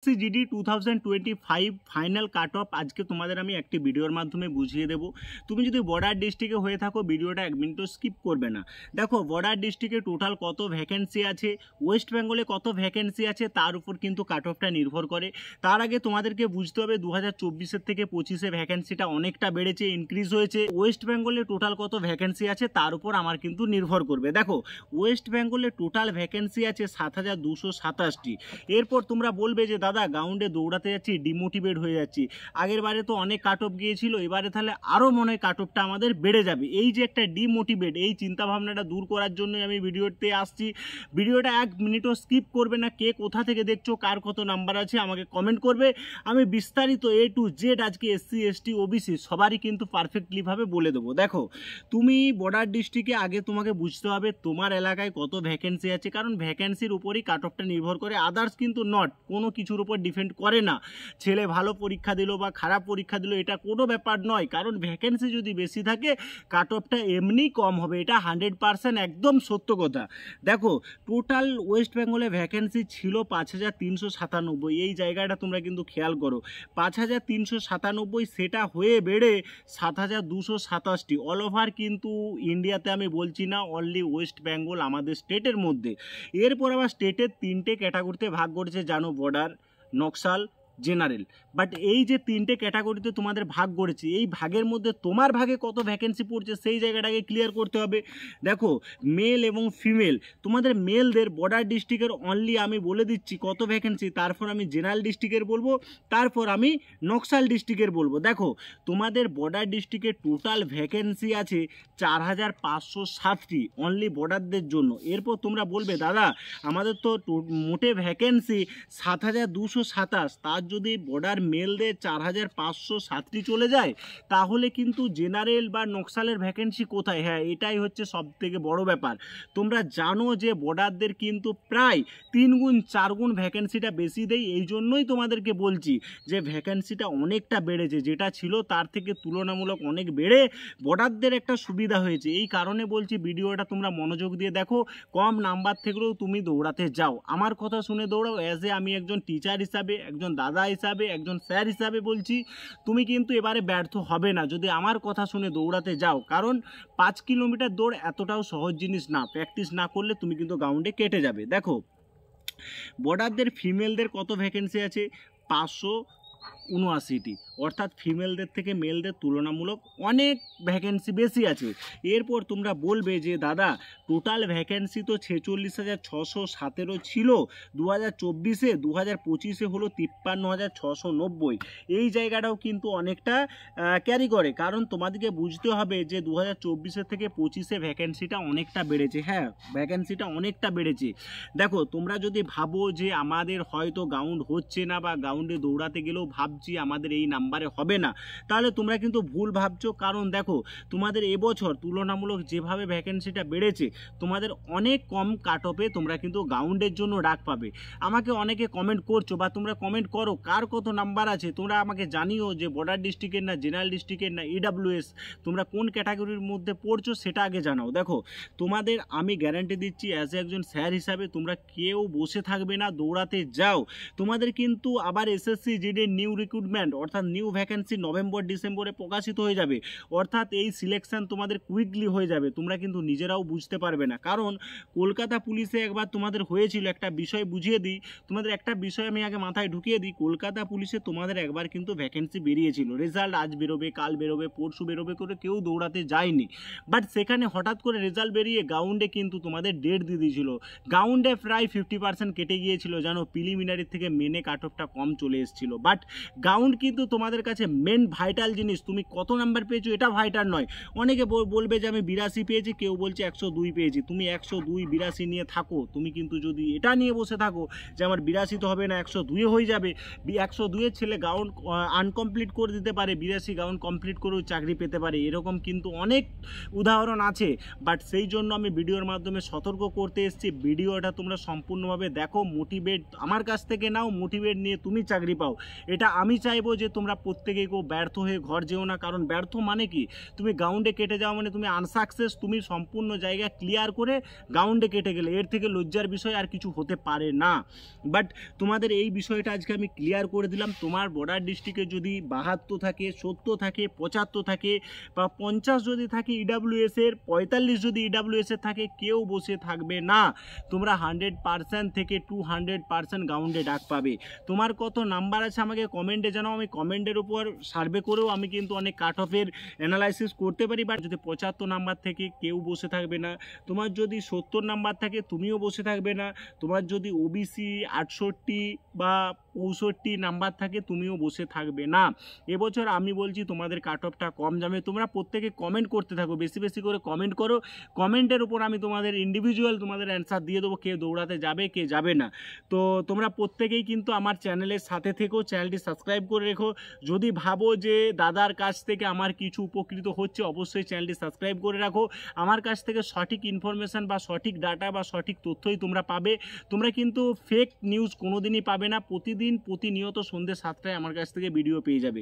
GD 2025 final cut off আজকে তোমাদের আমি একটি ভিডিওর মাধ্যমে বুঝিয়ে দেব। তুমি যদি বর্ডার ডিস্ট্রিক্টে হয়ে থাকো ভিডিওটা এক মিনিটও স্কিপ করবে না। দেখো বর্ডার ডিস্ট্রিক্টে টোটাল কত ভ্যাকেন্সি আছে, ওয়েস্ট বেঙ্গলে কত ভ্যাকেন্সি আছে তার উপর কিন্তু কাট অফটা নির্ভর করে। তার আগে তোমাদেরকে বুঝতে হবে 2024-এর থেকে 25-এ ভ্যাকেন্সিটা অনেকটা বেড়েছে, ইনক্রিজ হয়েছে। ওয়েস্ট বেঙ্গলে টোটাল কত ভ্যাকেন্সি আছে তার উপর আমার কিন্তু নির্ভর করবে। দেখো ওয়েস্ট বেঙ্গলে টোটাল ভ্যাকেন্সি আছে 7227টি। এরপর তোমরা বলবে যে দাদা গ্রাউন্ডে দৌড়াতে যাচ্ছি ডিমোটিভেট হয়ে যাচ্ছি, আগের বারে তো অনেক কাট অফ গিয়েছিল, এবারে তাহলে আরও মনে হয় কাট অফটা আমাদের বেড়ে যাবে। এই যে একটা ডিমোটিভেট, এই চিন্তাভাবনাটা দূর করার জন্যই আমি ভিডিওতে আসছি। ভিডিওটা এক মিনিটও স্কিপ করবে না। কে কোথা থেকে দেখছো, কার কত নাম্বার আছে আমাকে কমেন্ট করবে। আমি বিস্তারিত A to Z আজকে SC ST OBC সবারই কিন্তু পারফেক্টলিভাবে বলে দেবো। দেখো তুমি বর্ডার ডিস্ট্রিক্টে আগে তোমাকে বুঝতে হবে তোমার এলাকায় কত ভ্যাকেন্সি আছে, কারণ ভ্যাকেন্সির উপরই কাট অফটা নির্ভর করে, আদার্স কিন্তু নট, কোনো কিছুর উপর ডিপেন্ড করে না। ছেলে ভালো পরীক্ষা দিল বা খারাপ পরীক্ষা দিল এটা কোনো ব্যাপার নয়, কারণ ভ্যাকেন্সি যদি বেশি থাকে কাট অফটা এমনি কম হবে, এটা 100% একদম সত্য কথা। দেখো টোটাল ওয়েস্ট বেঙ্গলে ভ্যাকেন্সি ছিল 5397, এই জায়গাটা তোমরা কিন্তু খেয়াল করো। 5397 সেটা হয়ে বেড়ে 7227টি। অল ওভার কিন্তু ইন্ডিয়াতে আমি বলছি না, অনলি ওয়েস্ট বেঙ্গল আমাদের স্টেটের মধ্যে। এরপর আবার স্টেটের 3টে ক্যাটাগরিতে ভাগ করেছে জানো, বর্ডার, নকশাল, জেনারেল। বাট এই যে 3টে ক্যাটাগরিতে তোমাদের ভাগ করেছে, এই ভাগের মধ্যে তোমার ভাগে কত ভ্যাকেন্সি পড়ছে সেই জায়গাটাকে ক্লিয়ার করতে হবে। দেখো মেল এবং ফিমেল, তোমাদের মেলদের বর্ডার ডিস্ট্রিক্টের অনলি আমি বলে দিচ্ছি কত ভ্যাকেন্সি, তারপর আমি জেনারেল ডিস্ট্রিক্টের বলবো, তারপর আমি নকশাল ডিস্ট্রিক্টের বলবো। দেখো তোমাদের বর্ডার ডিস্ট্রিক্টে টোটাল ভ্যাকেন্সি আছে 4507টি অনলি বর্ডারদের জন্য। এরপর তোমরা বলবে দাদা আমাদের তো মোটে ভ্যাকেন্সি 7227, তার যদি বর্ডার মেলদের 4507টি চলে যায় তাহলে কিন্তু জেনারেল বা নকশালের ভ্যাকেন্সি কোথায়? হ্যাঁ এটাই হচ্ছে সব থেকে বড় ব্যাপার। তোমরা জানো যে বর্ডারদের কিন্তু প্রায় 3 গুণ 4 গুণ ভ্যাকেন্সিটা বেশি দেয়, এই জন্যই তোমাদেরকে বলছি যে ভ্যাকেন্সিটা অনেকটা বেড়েছে, যেটা ছিল তার থেকে তুলনামূলক অনেক বেড়ে বর্ডারদের একটা সুবিধা হয়েছে। এই কারণে বলছি ভিডিওটা তোমরা মনোযোগ দিয়ে দেখো, কম নাম্বার থেকেও তুমি দৌড়াতে যাও, আমার কথা শুনে দৌড়াও। অ্যাজ এ আমি একজন টিচার হিসাবে, একজন দাদা হিসাবে, একজন স্যার হিসাবে বলছি, তুমি কিন্তু এবারে ব্যর্থ হবে না যদি আমার কথা শুনে দৌড়াতে যাও, কারণ 5 কিলোমিটার দৌড় এতটাও সহজ জিনিস না, প্র্যাকটিস না করলে তুমি কিন্তু গ্রাউন্ডে কেটে যাবে। দেখো বর্ডারদের ফিমেলদের কত ভ্যাকেন্সি আছে, 579টি, অর্থাৎ ফিমেলদের থেকে মেলদের তুলনামূলক অনেক ভ্যাকেন্সি বেশি আছে। এরপর তোমরা বলবে যে দাদা টোটাল ভ্যাকেন্সি তো 46,617 ছিল 2024-এ, 2025-এ হলো 53,690, এই জায়গাটাও কিন্তু অনেকটা ক্যারি করে, কারণ তোমাদেরকে বুঝতে হবে যে 2024-এর থেকে 25-এ ভ্যাকেন্সিটা অনেকটা বেড়েছে। হ্যাঁ ভ্যাকেন্সিটা অনেকটা বেড়েছে। দেখো তোমরা যদি ভাবো যে আমাদের হয়তো গ্রাউন্ড হচ্ছে না বা গ্রাউন্ডে দৌড়াতে গেলেও ভাবছি আমাদের এই নাম্বারে হবে না, তাহলে তোমরা কিন্তু ভুল ভাবছো। কারণ দেখো তোমাদের এবছর তুলনামূলক যেভাবে ভ্যাকেন্সিটা বেড়েছে তোমাদের অনেক কম কাট অফে তোমরা কিন্তু গ্রাউন্ডের জন্য ডাক পাবে। আমাকে অনেকে কমেন্ট করছো বা তোমরা কমেন্ট করো কার কত নাম্বার আছে, তোমরা আমাকে জানিও যে বর্ডার ডিস্ট্রিক্টের না জেনারেল ডিস্ট্রিক্টের না EWS, তোমরা কোন ক্যাটাগরির মধ্যে পড়ছো সেটা আগে জানাও। দেখো তোমাদের আমি গ্যারান্টি দিচ্ছি অ্যাজ একজন স্যার হিসাবে তোমরা কেউ বসে থাকবে না, দৌড়াতে যাও। তোমাদের কিন্তু আবার SSC জিডি নিউ রিক্রুটমেন্ট অর্থাৎ নিউ ভ্যাকেন্সি নভেম্বর ডিসেম্বরে প্রকাশিত হয়ে যাবে, অর্থাৎ এই সিলেকশন তোমাদের কুইকলি হয়ে যাবে, তোমরা কিন্তু নিজেরাও বুঝতে পারবে না। কারণ কলকাতা পুলিশে একবার তোমাদের হয়েছিল, একটা বিষয় বুঝিয়ে দিই তোমাদের, একটা বিষয় আমি আগে মাথায় ঢুকিয়ে দিই, কলকাতা পুলিশে তোমাদের একবার কিন্তু ভ্যাকেন্সি বেরিয়েছিল, রেজাল্ট আজ বেরোবে, কাল বেরোবে, পরশু বেরোবে করে কেউ দৌড়াতে যায়নি, বাট সেখানে হঠাৎ করে রেজাল্ট বেরিয়ে গ্রাউন্ডে কিন্তু তোমাদের ডেট দিয়ে দিয়েছিল, গ্রাউন্ডে প্রায় 50% কেটে গিয়েছিল জানো, প্রিলিমিনারির থেকে মেনে কাট অফটা কম চলে এসেছিল। বাট গ্রাউন্ড কিন্তু তোমাদের কাছে মেন ভাইটাল জিনিস, তুমি কত নাম্বার পেয়েছো এটা ভাইটাল নয়। অনেকে বলবে যে আমি 82 পেয়েছি, কেউ বলছে 102 পেয়েছি, তুমি 102 82 নিয়ে থাকো, তুমি কিন্তু যদি এটা নিয়ে বসে থাকো যে আমার 82 তো হবে না 102 হয়ে যাবে, 102 ছেলে গ্রাউন্ড আনকমপ্লিট করে দিতে পারে, 82 গ্রাউন্ড কমপ্লিট করেও চাকরি পেতে পারে, এরকম কিন্তু অনেক উদাহরণ আছে। বাট সেই জন্য আমি ভিডিওর মাধ্যমে সতর্ক করতে এসেছি, ভিডিওটা তোমরা সম্পূর্ণভাবে দেখো, মোটিভেট আমার কাছ থেকে নাও, মোটিভেট নিয়ে তুমি চাকরি পাও, এটা এটা আমি চাইবো যে তোমরা প্রত্যেকেই কেউ ব্যর্থ হয়ে ঘর যেও না, কারণ ব্যর্থ মানে কি, তুমি গ্রাউন্ডে কেটে যাও মানে তুমি আনসাকসেস, তুমি সম্পূর্ণ জায়গা ক্লিয়ার করে গ্রাউন্ডে কেটে গেলে, এর থেকে লজ্জার বিষয় আর কিছু হতে পারে না। বাট তোমাদের এই বিষয়টা আজকে আমি ক্লিয়ার করে দিলাম। তোমার বর্ডার ডিস্ট্রিক্টে যদি 72 থাকে, 70 থাকে, 75 থাকে বা 50 যদি থাকে ইডাব্লিউএস এর, 45 যদি ইডাব্লিউএস এর থাকে, কেউ বসে থাকবে না। তোমরা 100% থেকে 200% গ্রাউন্ডে ডাক পাবে। তোমার কত নাম্বার আছে আমাকে কমেন্টে জানাও, আমি কমেন্টের উপর সার্ভে করেও আমি কিন্তু অনেক কাট অফের অ্যানালাইসিস করতে পারি। বাট যদি 75 নাম্বার থেকে কেউ বসে থাকবে না, তোমার যদি 70 নাম্বার থাকে তুমিও বসে থাকবে না, তোমার যদি ওবিসি 68 বা 65 নাম্বার থাকে তুমিও বসে থাকবে না। এবছর আমি বলছি তোমাদের কাট অফটা কম যাবে। তোমরা প্রত্যেকে কমেন্ট করতে থাকো, বেশি বেশি করে কমেন্ট করো। কমেন্টের উপর আমি তোমাদের ইন্ডিভিজুয়াল তোমাদের অ্যান্সার দিয়ে দেবো কে দৌড়াতে যাবে কে যাবে না। তো তোমরা প্রত্যেকেই কিন্তু আমার চ্যানেলের সাথে থেকো, চ্যানেলটি সাবস্ক্রাইব করে রেখো। যদি ভাবো যে দাদার কাছ থেকে আমার কিছু উপকৃত হচ্ছে, অবশ্যই চ্যানেলটি সাবস্ক্রাইব করে রাখো। আমার কাছ থেকে সঠিক ইনফরমেশান বা সঠিক ডাটা বা সঠিক তথ্যই তোমরা পাবে। তোমরা কিন্তু ফেক নিউজ কোনোদিনই পাবে না। প্রতিনিয়ত সন্ধ্যে 7টায় আমার কাছ থেকে ভিডিও পেয়ে যাবে।